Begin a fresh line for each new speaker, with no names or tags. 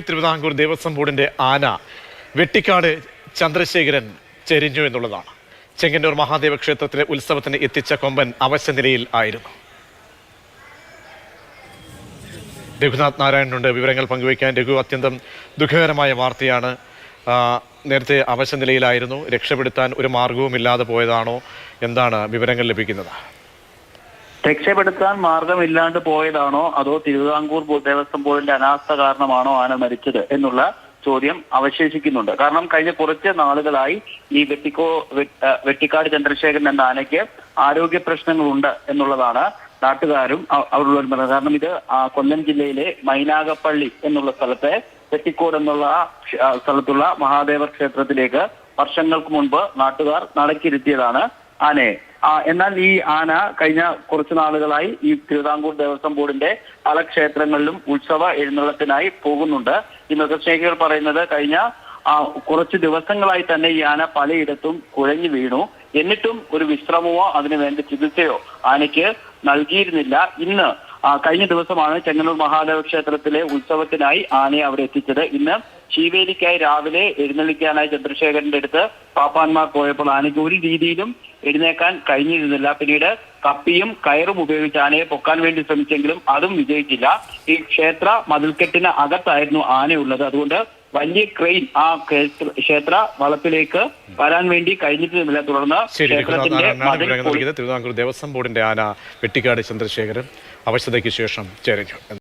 തിരുവിതാംകൂർ ദേവസ്വം ബോർഡിന്റെ ആന വെട്ടിക്കാട് ചന്ദ്രശേഖരൻ ചെരിഞ്ഞു എന്നുള്ളതാണ്. ചെങ്ങന്നൂർ മഹാദേവ ക്ഷേത്രത്തിലെ ഉത്സവത്തിന് എത്തിച്ച കൊമ്പൻ അവശ നിലയിൽ ആയിരുന്നു. രഘുനാഥ് നാരായണനുണ്ട് വിവരങ്ങൾ പങ്കുവയ്ക്കാൻ. രഘു, അത്യന്തം ദുഃഖകരമായ വാർത്തയാണ്. നേരത്തെ അവശ നിലയിലായിരുന്നു, രക്ഷപ്പെടുത്താൻ ഒരു മാർഗവും ഇല്ലാതെ പോയതാണോ? എന്താണ് വിവരങ്ങൾ ലഭിക്കുന്നത്?
രക്ഷപ്പെടുത്താൻ മാർഗമില്ലാണ്ട് പോയതാണോ അതോ തിരുവിതാംകൂർ ദേവസ്വം ബോർഡിന്റെ അനാസ്ഥ കാരണമാണോ ആന മരിച്ചത് എന്നുള്ള ചോദ്യം അവശേഷിക്കുന്നുണ്ട്. കാരണം കഴിഞ്ഞ കുറച്ച് നാളുകളായി ഈ വെട്ടിക്കാട് ചന്ദ്രശേഖരൻ എന്ന ആനയ്ക്ക് ആരോഗ്യ പ്രശ്നങ്ങളുണ്ട് എന്നുള്ളതാണ് നാട്ടുകാരും അവരുള്ളവരും പറയുന്നത്. കാരണം ഇത് കൊല്ലം ജില്ലയിലെ മൈനാഗപ്പള്ളി എന്നുള്ള സ്ഥലത്തെ വെട്ടിക്കോട് എന്നുള്ള സ്ഥലത്തുള്ള മഹാദേവ ക്ഷേത്രത്തിലേക്ക് വർഷങ്ങൾക്ക് മുൻപ് നാട്ടുകാർ നടക്കിരുത്തിയതാണ് ആനയെ. എന്നാൽ ഈ ആന കഴിഞ്ഞ കുറച്ചു നാളുകളായി ഈ തിരുവിതാംകൂർ ദേവസ്വം ബോർഡിന്റെ പല ക്ഷേത്രങ്ങളിലും ഉത്സവ എഴുന്നള്ളത്തിനായി പോകുന്നുണ്ട്. ഈ മൃഗസ്നേഹികൾ പറയുന്നത് കഴിഞ്ഞ കുറച്ച് ദിവസങ്ങളായി തന്നെ ഈ ആന പലയിടത്തും കുഴഞ്ഞു വീണു. എന്നിട്ടും ഒരു വിശ്രമമോ അതിനു വേണ്ട ചികിത്സയോ ആനയ്ക്ക് നൽകിയിരുന്നില്ല. ഇന്ന് കഴിഞ്ഞ ദിവസമാണ് ചെങ്ങന്നൂർ മഹാദേവ ക്ഷേത്രത്തിലെ ഉത്സവത്തിനായി ആനയെ അവിടെ എത്തിച്ചത്. ഇന്ന് ശീവേലിക്കായി രാവിലെ എഴുന്നള്ളിക്കാനായി ചന്ദ്രശേഖരന്റെ അടുത്ത് പാപ്പാന്മാർ പോയപ്പോൾ ആനയ്ക്ക് ഒരു രീതിയിലും എഴുന്നേക്കാൻ കഴിഞ്ഞിരുന്നില്ല. പിന്നീട് കപ്പിയും കയറും ഉപയോഗിച്ച് ആനയെ പൊക്കാൻ വേണ്ടി ശ്രമിച്ചെങ്കിലും അതും വിജയിച്ചില്ല. ഈ ക്ഷേത്ര മതിൽക്കെട്ടിന് അകത്തായിരുന്നു ആനയുള്ളത്. അതുകൊണ്ട് വലിയ ക്രെയിൻ ആ ക്ഷേത്ര വളപ്പിലേക്ക് വരാൻ വേണ്ടി കഴിഞ്ഞിട്ടുമില്ല. തുടർന്ന്
തിരുവിതാംകൂർ ദേവസ്വം ബോർഡിന്റെ ആന വെട്ടിക്കാട് ചന്ദ്രശേഖരൻ അവശതയ്ക്ക് ശേഷം ചെരിഞ്ഞു.